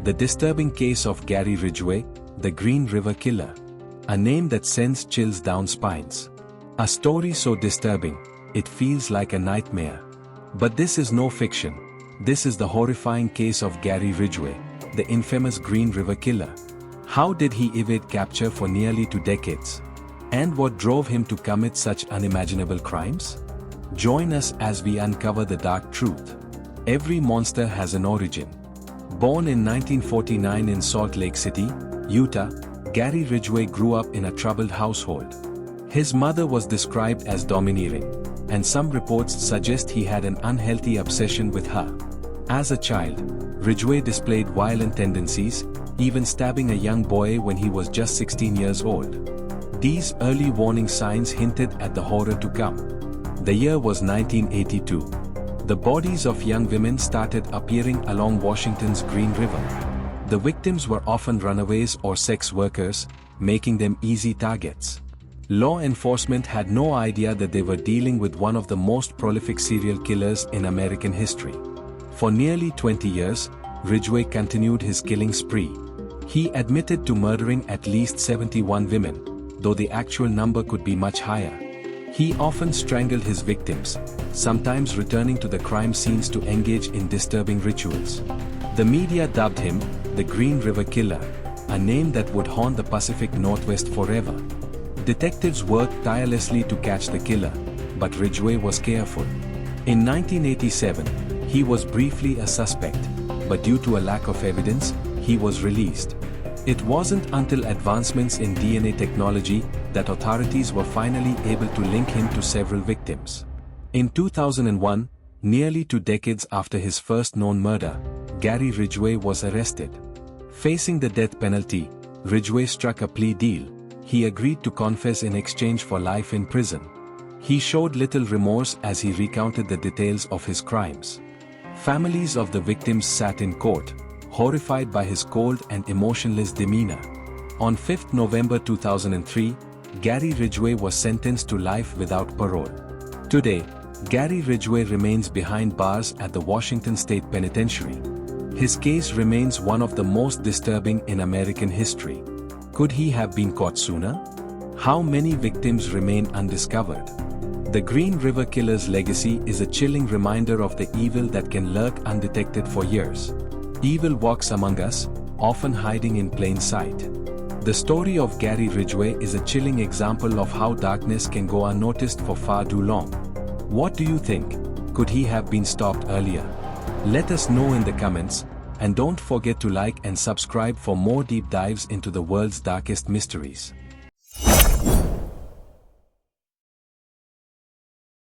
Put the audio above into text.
The disturbing case of Gary Ridgway, the Green River Killer. A name that sends chills down spines. A story so disturbing, it feels like a nightmare. But this is no fiction. This is the horrifying case of Gary Ridgway, the infamous Green River Killer. How did he evade capture for nearly 2 decades? And what drove him to commit such unimaginable crimes? Join us as we uncover the dark truth. Every monster has an origin. Born in 1949 in Salt Lake City, Utah, Gary Ridgway grew up in a troubled household. His mother was described as domineering, and some reports suggest he had an unhealthy obsession with her. As a child, Ridgway displayed violent tendencies, even stabbing a young boy when he was just 16 years old. These early warning signs hinted at the horror to come. The year was 1982. The bodies of young women started appearing along Washington's Green River. The victims were often runaways or sex workers, making them easy targets. Law enforcement had no idea that they were dealing with one of the most prolific serial killers in American history. For nearly 20 years, Ridgway continued his killing spree. He admitted to murdering at least 71 women, though the actual number could be much higher. He often strangled his victims, sometimes returning to the crime scenes to engage in disturbing rituals. The media dubbed him the Green River Killer, a name that would haunt the Pacific Northwest forever. Detectives worked tirelessly to catch the killer, but Ridgway was careful. In 1987, he was briefly a suspect, but due to a lack of evidence, he was released. It wasn't until advancements in DNA technology that authorities were finally able to link him to several victims. In 2001, nearly 2 decades after his first known murder, Gary Ridgway was arrested. Facing the death penalty, Ridgway struck a plea deal. He agreed to confess in exchange for life in prison. He showed little remorse as he recounted the details of his crimes. Families of the victims sat in court, horrified by his cold and emotionless demeanor. On 5 November 2003, Gary Ridgway was sentenced to life without parole. Today, Gary Ridgway remains behind bars at the Washington State Penitentiary. His case remains one of the most disturbing in American history. Could he have been caught sooner? How many victims remain undiscovered? The Green River Killer's legacy is a chilling reminder of the evil that can lurk undetected for years. Evil walks among us, often hiding in plain sight. The story of Gary Ridgway is a chilling example of how darkness can go unnoticed for far too long. What do you think? Could he have been stopped earlier? Let us know in the comments, and don't forget to like and subscribe for more deep dives into the world's darkest mysteries.